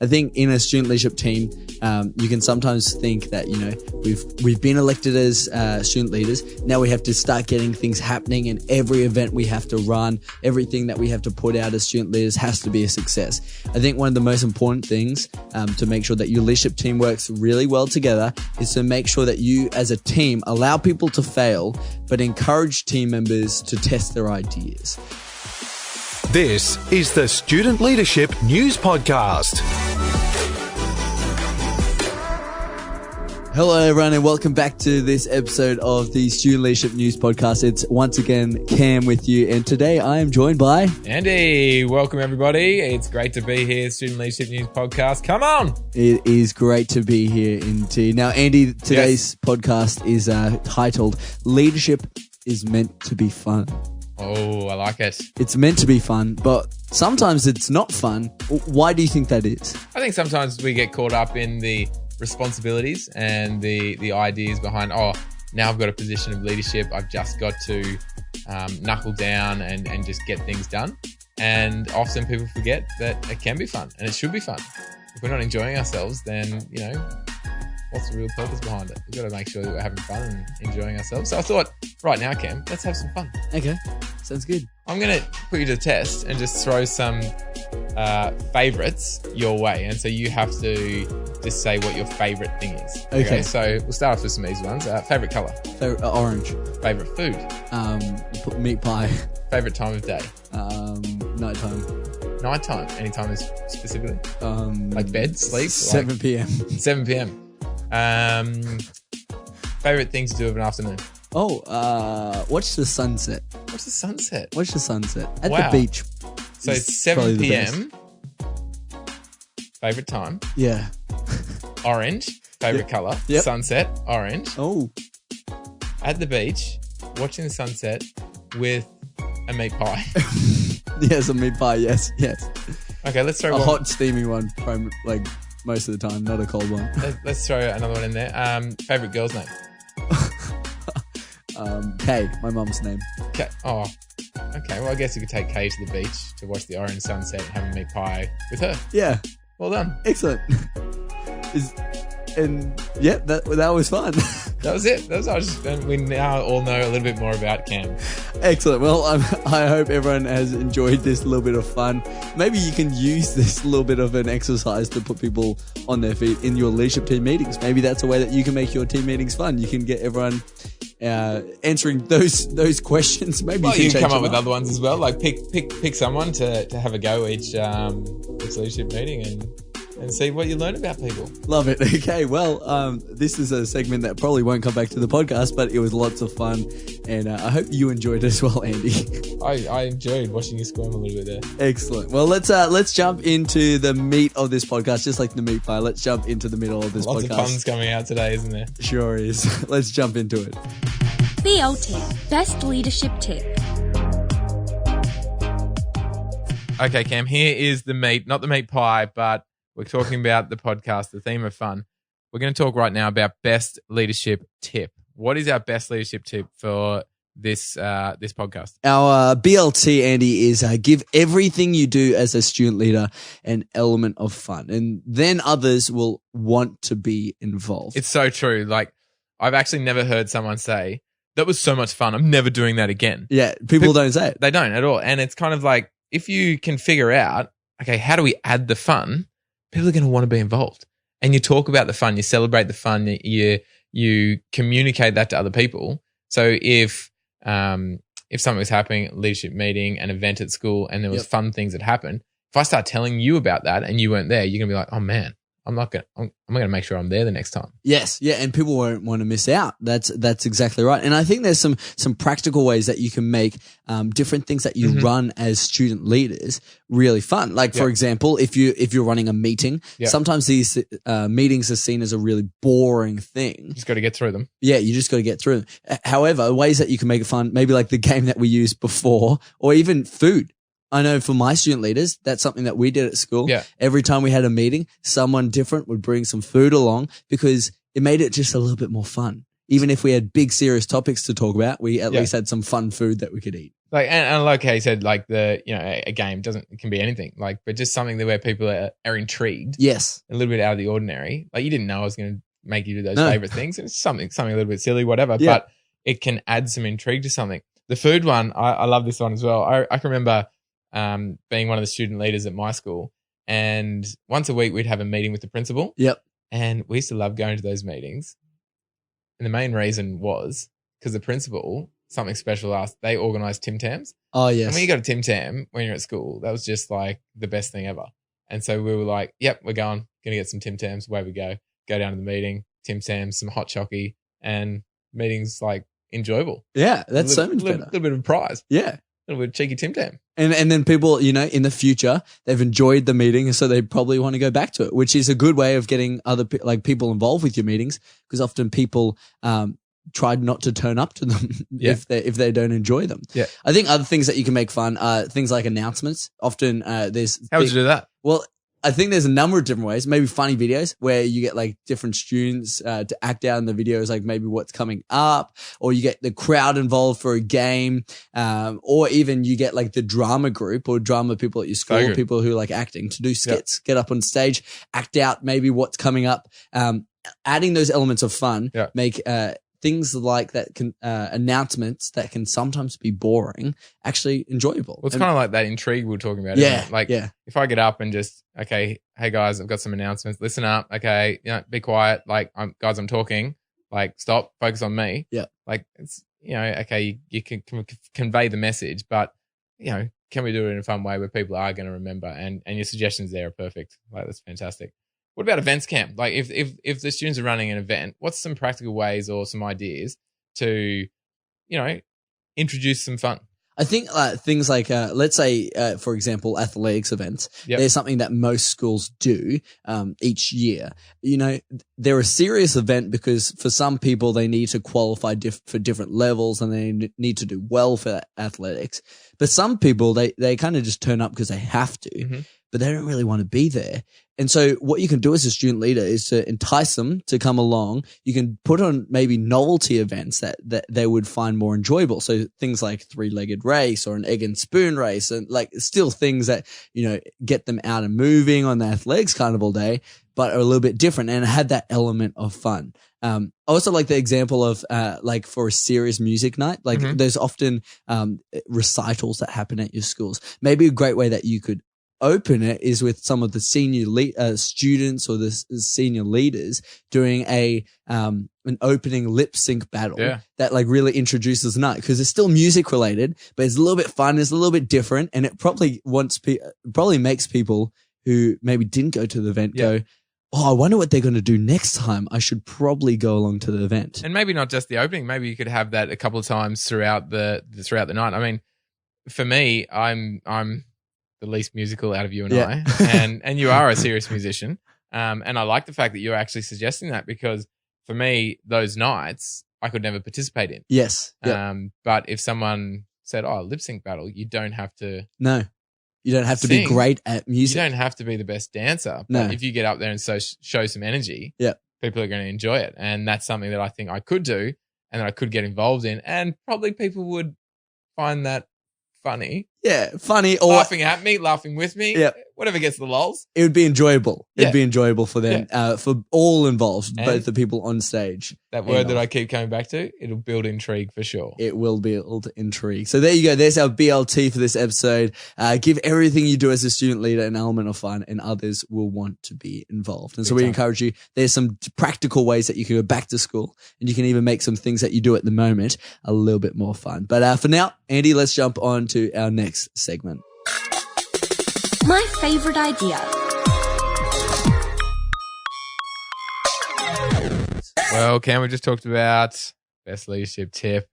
I think in a student leadership team, you can sometimes think that, we've been elected as student leaders. Now we have to start getting things happening, and every event we have to run, everything that we have to put out as student leaders has to be a success. I think one of the most important things to make sure that your leadership team works really well together is to make sure that you as a team allow people to fail, but encourage team members to test their ideas. This is the Student Leadership News Podcast. Hello, everyone, and welcome back to this episode of the Student Leadership News Podcast. It's once again Cam with you, and today I am joined by Andy. Welcome, everybody. It's great to be here, Student Leadership News Podcast. Come on. It is great to be here indeed. Now, Andy, today's podcast is titled Leadership is Meant to be Fun. Oh, I like it. It's meant to be fun, but sometimes it's not fun. Why do you think that is? I think sometimes we get caught up in the responsibilities and the ideas behind, now I've got a position of leadership. I've just got to knuckle down and just get things done. And often people forget that it can be fun and it should be fun. If we're not enjoying ourselves, then, what's the real purpose behind it? We've got to make sure that we're having fun and enjoying ourselves. So I thought, right now, Cam, let's have some fun. Okay, sounds good. I'm going to put you to the test and just throw some favourites your way. And so you have to just say what your favourite thing is. Okay. So we'll start off with some easy ones. Favourite colour? Orange. Favourite food? Meat pie. Favourite time of day? Nighttime. Nighttime? Any time specifically? Like bed, sleep? 7 p.m. 7 p.m. Favourite thing to do of an afternoon? Watch the sunset. What's the sunset? Watch the sunset at the beach. So it's 7 p.m. Favourite time? Yeah. Orange. Favourite colour? Yep. Sunset. Orange. Oh. At the beach, watching the sunset with a meat pie. Yes, a meat pie. Yes. Okay, let's throw a one. hot, steamy one. Like most of the time, not a cold one. Let's throw another one in there. Favourite girl's name? Kay, my mum's name. Kay. Oh, okay. Well, I guess you could take Kay to the beach to watch the orange sunset and have a meat pie with her. Yeah. Well done. Excellent. That was fun. That was it. And we now all know a little bit more about Cam. Excellent. Well, I hope everyone has enjoyed this little bit of fun. Maybe you can use this little bit of an exercise to put people on their feet in your leadership team meetings. Maybe that's a way that you can make your team meetings fun. You can get everyone answering those questions. Maybe you can come up with up. other ones as well. Like pick someone to have a go each leadership meeting and see what you learn about people. Love it. Okay, well, this is a segment that probably won't come back to the podcast, but it was lots of fun, and I hope you enjoyed it as well, Andy. I enjoyed watching you squirm a little bit there. Excellent. Well, let's jump into the meat of this podcast, just like the meat pie. Let's jump into the middle of this podcast. Lots of fun's coming out today, isn't there? Sure is. Let's jump into it. BLT, Best Leadership Tip. Okay, Cam, here is the meat, not the meat pie, but we're talking about the podcast, the theme of fun. We're going to talk right now about best leadership tip. What is our best leadership tip for this podcast? Our BLT, Andy, is give everything you do as a student leader an element of fun, and then others will want to be involved. It's so true. Like, I've actually never heard someone say, that was so much fun, I'm never doing that again. Yeah, people don't say it. They don't at all. And it's kind of like, if you can figure out, okay, how do we add the fun? People are going to want to be involved. And you talk about the fun, you celebrate the fun, you communicate that to other people. So if something was happening, a leadership meeting, an event at school, and there was fun things that happened, if I start telling you about that and you weren't there, you're going to be like, oh man, I'm going to make sure I'm there the next time. Yes. Yeah. And people won't want to miss out. That's exactly right. And I think there's some practical ways that you can make, different things that you run as student leaders really fun. Like, for example, if you're running a meeting, sometimes these, meetings are seen as a really boring thing. You just got to get through them. Yeah. You just got to get through them. However, ways that you can make it fun, maybe like the game that we used before, or even food. I know for my student leaders, that's something that we did at school. Yeah. Every time we had a meeting, someone different would bring some food along because it made it just a little bit more fun. even if we had big serious topics to talk about, we at least had some fun food that we could eat. Like, and like how you said, like a game it can be anything, like, but just something where people are intrigued. Yes. A little bit out of the ordinary. Like, you didn't know I was going to make you do those favorite things. It's something a little bit silly, whatever, but it can add some intrigue to something. The food one, I love this one as well. I can remember being one of the student leaders at my school, and once a week we'd have a meeting with the principal. Yep. And we used to love going to those meetings. And the main reason was because the principal, something special asked, they organised Tim Tams. Oh, yes. And when you go to Tim Tam when you're at school, that was just like the best thing ever. And so we were like, yep, we're going to get some Tim Tams. Away we go. Go down to the meeting, Tim Tams, some hot chockey, and meetings like enjoyable. Yeah, that's so much better. A little bit of a prize. Yeah. A little bit of cheeky Tim Tam. And then people, in the future, they've enjoyed the meeting, so they probably want to go back to it, which is a good way of getting other people involved with your meetings, because often people try not to turn up to them if they don't enjoy them. Yeah. I think other things that you can make fun are things like announcements. Often there's How would you do that? Well, I think there's a number of different ways. Maybe funny videos where you get like different students to act out in the videos, like maybe what's coming up, or you get the crowd involved for a game, or even you get like the drama group or drama people at your school, people who like acting, to do skits, get up on stage, act out maybe what's coming up. Adding those elements of fun make things like that announcements that can sometimes be boring actually enjoyable. Well, it's kind of like that intrigue we were talking about. Isn't it? Like, if I get up and just, okay, hey guys, I've got some announcements. Listen up. Okay, be quiet. Like, I'm talking. Like, stop. Focus on me. Yeah. Like, it's okay. You can convey the message, but can we do it in a fun way where people are going to remember? And your suggestions there are perfect. Like, that's fantastic. What about events camp? Like, if the students are running an event, what's some practical ways or some ideas to, introduce some fun? I think things like, let's say, for example, athletics events. There's something that most schools do each year. They're a serious event because for some people they need to qualify for different levels and they need to do well for athletics. But some people, they kind of just turn up because they have to, but they don't really want to be there. And so what you can do as a student leader is to entice them to come along. You can put on maybe novelty events that they would find more enjoyable. So things like 3-legged race or an egg and spoon race, and like still things that, get them out and moving on the athletics carnival day, but are a little bit different and had that element of fun. I also like the example of, like for a serious music night, like there's often, recitals that happen at your schools. Maybe a great way that you could open it is with some of the senior students or the senior leaders doing an opening lip sync battle that like really introduces the night, because it's still music related, but it's a little bit fun, it's a little bit different, and it probably makes people who maybe didn't go to the event go, oh, I wonder what they're going to do next time. I should probably go along to the event. And maybe not just the opening. Maybe you could have that a couple of times throughout the night. I mean, for me, I'm the least musical out of you and I, and you are a serious musician. And I like the fact that you're actually suggesting that, because for me, those nights I could never participate in. Yes. But if someone said, oh, lip sync battle, you don't have to. No, you don't have to be great at music. You don't have to be the best dancer. But if you get up there and show some energy, people are going to enjoy it. And that's something that I think I could do and that I could get involved in. And probably people would find that funny. Yeah, funny. Or laughing at me, laughing with me. Yeah. Whatever gets the lols. It would be enjoyable. It'd be enjoyable for them, for all involved, and both the people on stage. That word that I keep coming back to, it'll build intrigue for sure. It will build intrigue. So there you go. There's our BLT for this episode. Give everything you do as a student leader an element of fun, and others will want to be involved. And so we encourage you. There's some practical ways that you can go back to school, and you can even make some things that you do at the moment a little bit more fun. But for now, Andy, let's jump on to our next segment. My favorite idea. Well, Cam, we just talked about best leadership tip.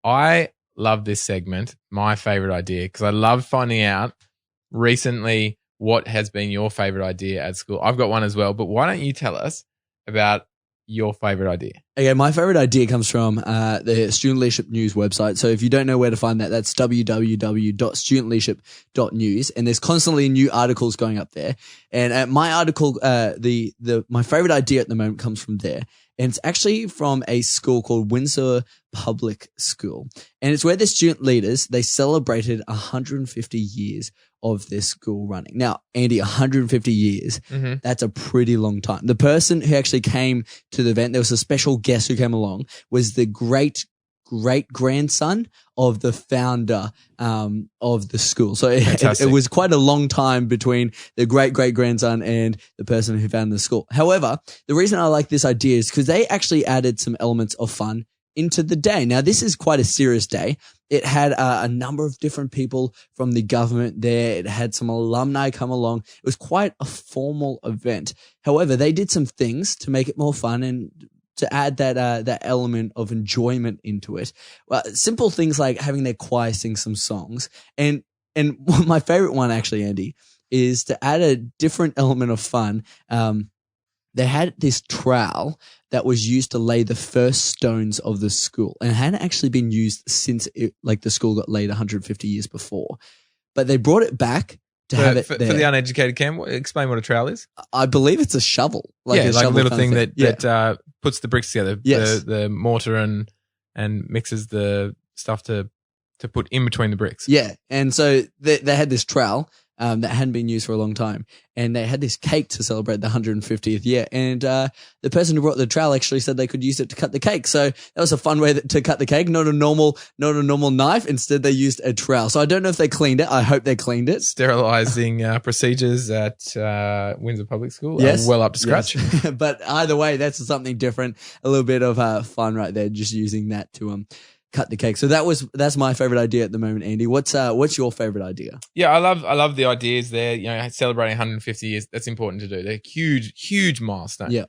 I love this segment, my favorite idea, because I love finding out recently what has been your favorite idea at school. I've got one as well, but why don't you tell us about your favorite idea? Okay, my favorite idea comes from the Student Leadership News website. So if you don't know where to find that, that's www.studentleadership.news, and there's constantly new articles going up there. And my article, my favorite idea at the moment comes from there, and it's actually from a school called Windsor Public School, and it's where the student leaders, they celebrated 150 years of their school running. Now, Andy, 150 years, that's a pretty long time. The person who actually came to the event, there was a special guest who came along, was the great-grandson of the founder of the school. So it was quite a long time between the great-great-grandson and the person who founded the school. However, the reason I like this idea is because they actually added some elements of fun into the day. Now, this is quite a serious day. It had a number of different people from the government there. It had some alumni come along. It was quite a formal event. However, they did some things to make it more fun and to add that element of enjoyment into it. Well, simple things like having their choir sing some songs. And my favorite one, actually, Andy, is to add a different element of fun. They had this trowel that was used to lay the first stones of the school, and it hadn't actually been used since the school got laid 150 years before. But they brought it back to have it for there. the uneducated Cam, explain what a trowel is. I believe it's a shovel. A little thing that Yeah. puts the bricks together. Yes. The mortar and mixes the stuff to put in between the bricks. Yeah. And so they had this trowel that hadn't been used for a long time, and they had this cake to celebrate the 150th year. And the person who brought the trowel actually said they could use it to cut the cake. So that was a fun way to cut the cake. Not a normal knife. Instead, they used a trowel. So I don't know if they cleaned it. I hope they cleaned it. Sterilizing procedures at Windsor Public School. Yes. Well up to scratch. Yes. But either way, that's something different. A little bit of fun right there, just using that to cut the cake. So that's my favorite idea at the moment, Andy. What's your favorite idea? Yeah, I love the ideas there. You know, celebrating 150 years, that's important to do. They're huge milestone. Yeah.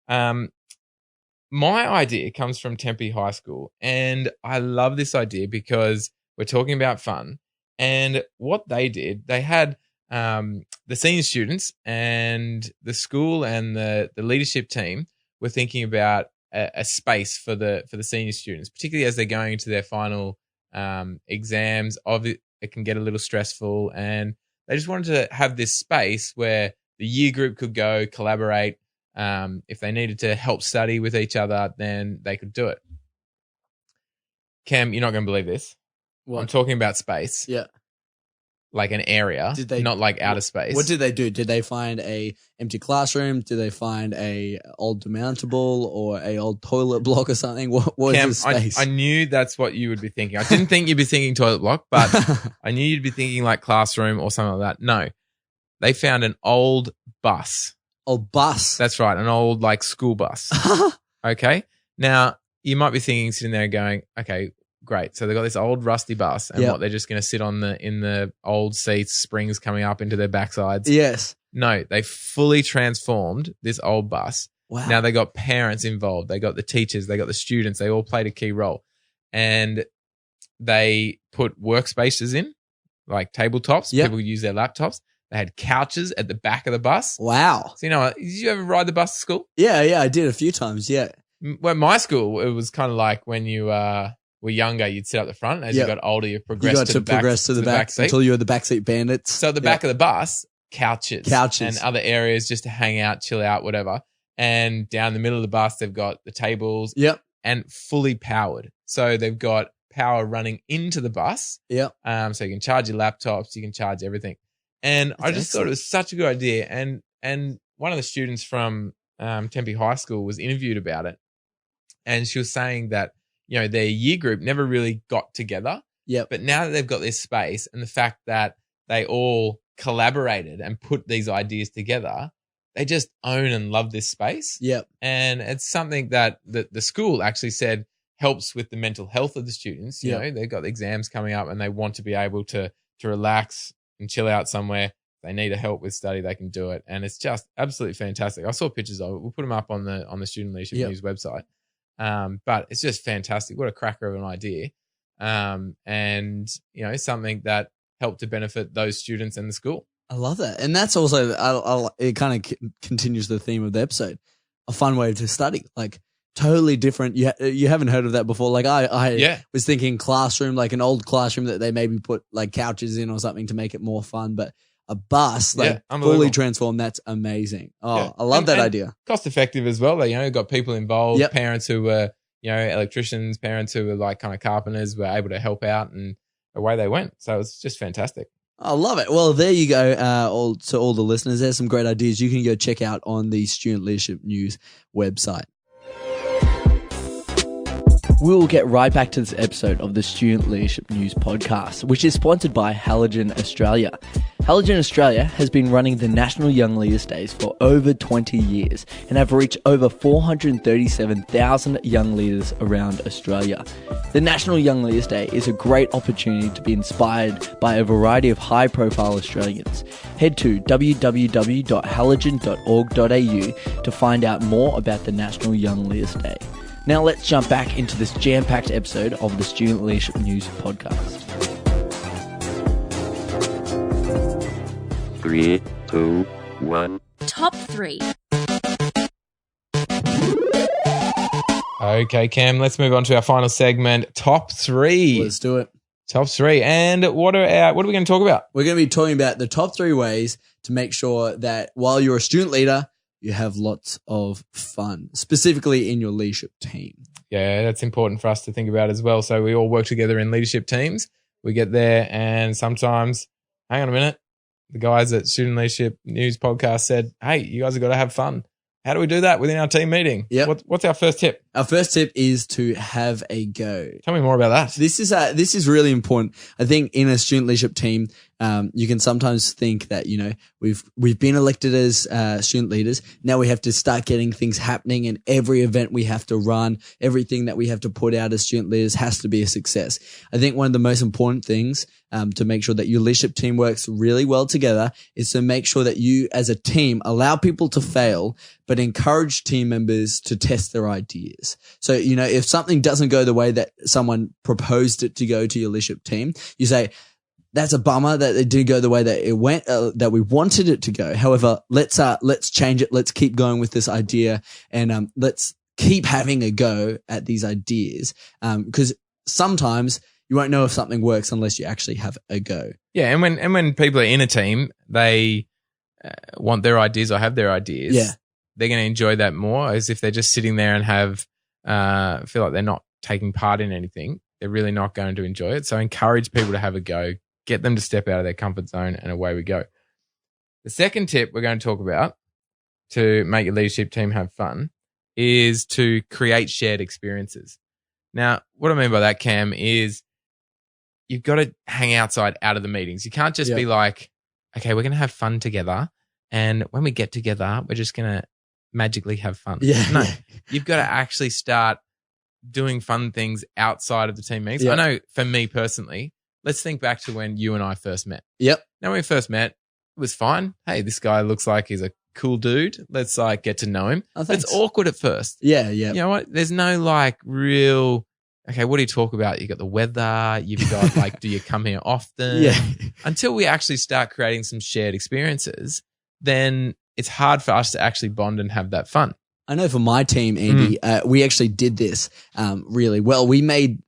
My idea comes from Tempe High School, and I love this idea because we're talking about fun. And what they did, they had the senior students and the school and the leadership team were thinking about a space for the senior students, particularly as they're going into their final exams. It can get a little stressful, and they just wanted to have this space where the year group could go collaborate. If they needed to help study with each other, then they could do it. Cam, you're not going to believe this. What? I'm talking about space. Yeah. Like an area, not like outer space. What did they do? Did they find a empty classroom? Did they find a old demountable or a old toilet block or something? What was Cam, the space? I knew that's what you would be thinking. I didn't think you'd be thinking toilet block, but I knew you'd be thinking like classroom or something like that. No, they found an old bus. Old bus. That's right, an old like school bus. Okay, now you might be sitting there going, okay, great. So they've got this old rusty bus, and they're just going to sit in the old seats, springs coming up into their backsides. Yes. No, they fully transformed this old bus. Wow. Now they got parents involved. They got the teachers. They got the students. They all played a key role. And they put workspaces in, like tabletops. Yep. People could use their laptops. They had couches at the back of the bus. Wow. So, did you ever ride the bus to school? Yeah, I did a few times, yeah. Well, my school, it was kind of like when you were younger, you'd sit up the front. As you got older, you progressed to the back seat until you were the backseat bandits. So at the back of the bus, couches and other areas just to hang out, chill out, whatever. And down the middle of the bus, they've got the tables. Yep. And fully powered. So they've got power running into the bus. Yep. So you can charge your laptops, you can charge everything. And I just thought it was such a good idea. And one of the students from Tempe High School was interviewed about it. And she was saying that, their year group never really got together. Yep. But now that they've got this space and the fact that they all collaborated and put these ideas together, they just own and love this space. Yep. And it's something that the school actually said helps with the mental health of the students. You know, they've got the exams coming up and they want to be able to relax and chill out somewhere. If they need help with study, they can do it. And it's just absolutely fantastic. I saw pictures of it. We'll put them up on the Student Leadership News website. But it's just fantastic. What a cracker of an idea. And, something that helped to benefit those students and the school. I love that. And that's also, it kind of continues the theme of the episode. a fun way to study. Like totally different. You haven't heard of that before. Like I was thinking classroom, like an old classroom that they maybe put like couches in or something to make it more fun, but a bus, like fully transformed. That's amazing. Oh, I love that idea. Cost effective as well. They, got people involved, parents who were, electricians, parents who were like kind of carpenters were able to help out, and away they went. So it's just fantastic. I love it. Well, there you go. To all the listeners, there's some great ideas you can go check out on the Student Leadership News website. We'll get right back to this episode of the Student Leadership News podcast, which is sponsored by Halogen Australia. Halogen Australia has been running the National Young Leaders Days for over 20 years and have reached over 437,000 young leaders around Australia. The National Young Leaders Day is a great opportunity to be inspired by a variety of high-profile Australians. Head to www.halogen.org.au to find out more about the National Young Leaders Day. Now let's jump back into this jam-packed episode of the Student Leadership News podcast. 3, 2, 1. Top 3. Okay, Cam, let's move on to our final segment, Top 3. Let's do it. Top 3. And what are we going to talk about? We're going to be talking about the top 3 ways to make sure that while you're a student leader, you have lots of fun, specifically in your leadership team. Yeah, that's important for us to think about as well. So we all work together in leadership teams. We get there and sometimes, hang on a minute, the guys at Student Leadership News podcast said, hey, you guys have got to have fun. How do we do that within our team meeting? Yep. What's our first tip? Our first tip is to have a go. Tell me more about that. This is really important. I think in a student leadership team, you can sometimes think that, we've been elected as student leaders. Now we have to start getting things happening, and every event we have to run, everything that we have to put out as student leaders has to be a success. I think one of the most important things to make sure that your leadership team works really well together is to make sure that you as a team allow people to fail, but encourage team members to test their ideas. So, if something doesn't go the way that someone proposed it to go to your leadership team, you say, that's a bummer that it didn't go the way that it went, that we wanted it to go. However, let's change it. Let's keep going with this idea, and let's keep having a go at these ideas. Because sometimes you won't know if something works unless you actually have a go. Yeah, and when people are in a team, they want their ideas or have their ideas. Yeah, they're going to enjoy that more as if they're just sitting there and feel like they're not taking part in anything. They're really not going to enjoy it. So encourage people to have a go. Get them to step out of their comfort zone, and away we go. The second tip we're going to talk about to make your leadership team have fun is to create shared experiences. Now, what I mean by that, Cam, is you've got to hang outside out of the meetings. You can't just be like, okay, we're going to have fun together, and when we get together, we're just going to magically have fun. Yeah. No, you've got to actually start doing fun things outside of the team meetings. Yeah. I know for me personally, let's think back to when you and I first met. Yep. Now, when we first met, it was fine. Hey, this guy looks like he's a cool dude. Let's get to know him. Oh, it's awkward at first. Yeah. You know what? There's no real, okay, what do you talk about? You got the weather. You've got do you come here often? Yeah. Until we actually start creating some shared experiences, then it's hard for us to actually bond and have that fun. I know for my team, Andy, we actually did this really well. We made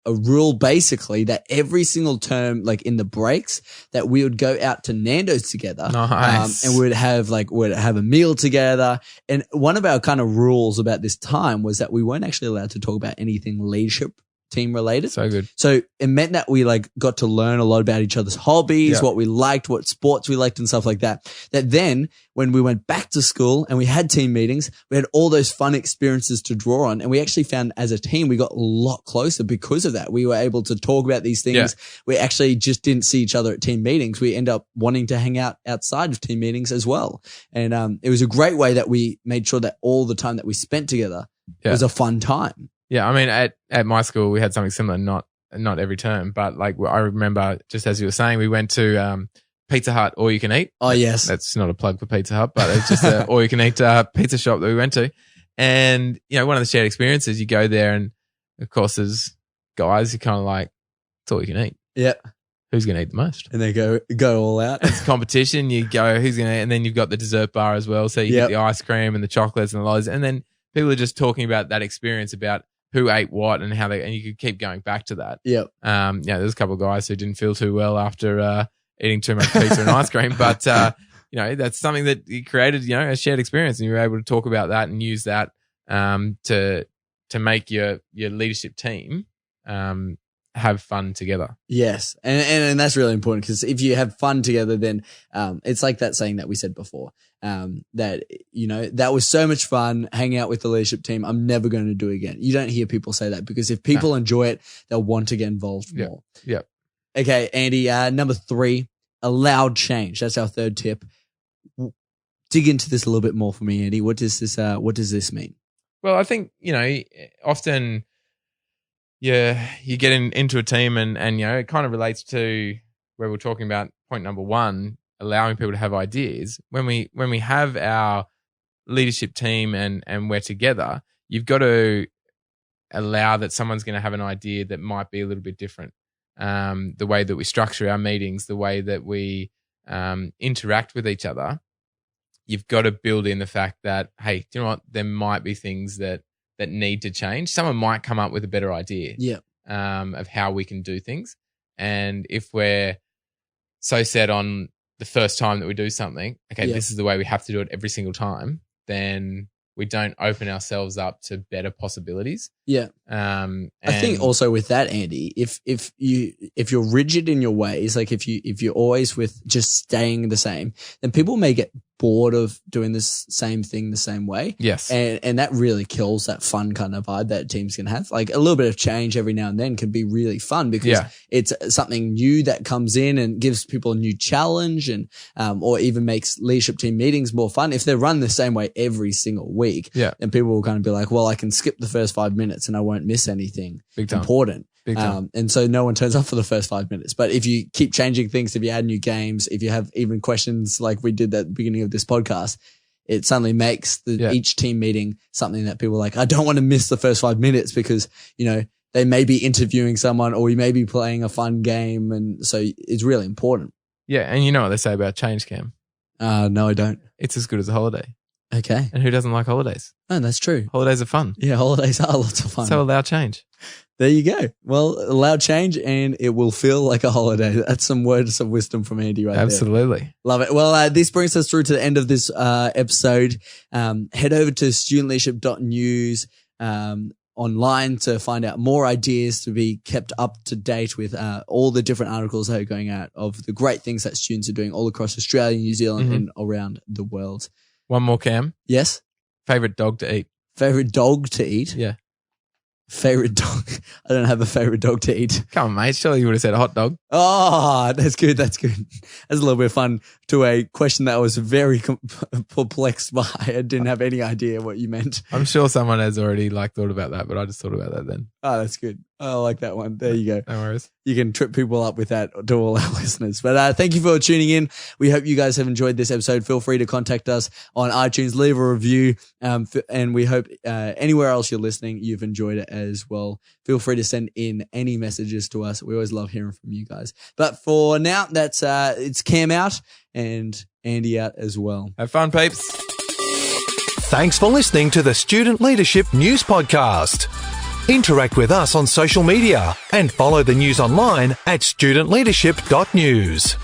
a rule basically that every single term, like in the breaks, that we would go out to Nando's together. Nice. And we'd have a meal together. And one of our kind of rules about this time was that we weren't actually allowed to talk about anything leadership team related. So good. So it meant that we got to learn a lot about each other's hobbies, what we liked, what sports we liked and stuff like that. That then when we went back to school and we had team meetings, we had all those fun experiences to draw on. And we actually found as a team, we got a lot closer because of that. We were able to talk about these things. Yeah. We actually just didn't see each other at team meetings. We end up wanting to hang out outside of team meetings as well. And it was a great way that we made sure that all the time that we spent together was a fun time. Yeah, I mean, at my school, we had something similar, not every term, but I remember, just as you were saying, we went to Pizza Hut All You Can Eat. Oh, yes. That's not a plug for Pizza Hut, but it's just an All You Can Eat pizza shop that we went to. And, one of the shared experiences, you go there and, of course, as guys, you're kind of like, it's all you can eat. Yeah. who's going to eat the most. And they go all out. It's competition. You go, who's going to, and then you've got the dessert bar as well. So you get the ice cream and the chocolates and the lollies. And then people are just talking about that experience about who ate what and how they, and you could keep going back to that. Yep. There's a couple of guys who didn't feel too well after eating too much pizza and ice cream, but that's something that you created, a shared experience, and you were able to talk about that and use that to make your leadership team have fun together. Yes. And that's really important, because if you have fun together, then it's like that saying that we said before, that, that was so much fun hanging out with the leadership team. I'm never going to do it again. You don't hear people say that, because if people enjoy it, they'll want to get involved more. Yeah. Okay, Andy, number 3, allow change. That's our third tip. Dig into this a little bit more for me, Andy. What does this mean? Well, I think, often you get into a team and it kind of relates to where we're talking about point number 1, allowing people to have ideas. When we have our leadership team and we're together, you've got to allow that someone's going to have an idea that might be a little bit different. The way that we structure our meetings, the way that we interact with each other, you've got to build in the fact that, hey, do you know what? There might be things that need to change. Someone might come up with a better idea of how we can do things. And if we're so set on the first time that we do something, this is the way we have to do it every single time, then we don't open ourselves up to better possibilities. Yeah. I think also with that, Andy, if you're rigid in your ways, like if you're always with just staying the same, then people may get bored of doing this same thing the same way. Yes. And that really kills that fun kind of vibe that teams can have. Like a little bit of change every now and then can be really fun, because it's something new that comes in and gives people a new challenge, and or even makes leadership team meetings more fun. If they're run the same way every single week, then people will kind of be like, well, I can skip the first 5 minutes and I won't miss anything important. And so no one turns up for the first 5 minutes. But if you keep changing things, if you add new games, if you have even questions like we did at the beginning of this podcast, it suddenly makes each team meeting something that people are like, I don't want to miss the first 5 minutes, because, they may be interviewing someone, or we may be playing a fun game. And so it's really important. Yeah. And you know what they say about change, Cam? No, I don't. It's as good as a holiday. Okay. And who doesn't like holidays? Oh, that's true. Holidays are fun. Yeah, holidays are lots of fun. So allow change. There you go. Well, allow change and it will feel like a holiday. That's some words of wisdom from Andy right there. Absolutely. Love it. Well, this brings us through to the end of this episode. Head over to studentleadership.news online to find out more ideas, to be kept up to date with all the different articles that are going out of the great things that students are doing all across Australia, New Zealand, and around the world. One more, Cam. Yes? Favorite dog to eat? Favorite dog to eat? Yeah. Favorite dog? I don't have a favorite dog to eat. Come on, mate. Surely you would have said a hot dog. Oh, that's good. That's good. That's a little bit of fun to a question that I was very perplexed by. I didn't have any idea what you meant. I'm sure someone has already thought about that, but I just thought about that then. Oh, that's good. I like that one. There you go. No worries. You can trip people up with that to all our listeners. But thank you for tuning in. We hope you guys have enjoyed this episode. Feel free to contact us on iTunes, leave a review, and we hope anywhere else you're listening, you've enjoyed it as well. Feel free to send in any messages to us. We always love hearing from you guys. But for now, that's it's Cam out and Andy out as well. Have fun, peeps. Thanks for listening to the Student Leadership News Podcast. Interact with us on social media and follow the news online at studentleadership.news.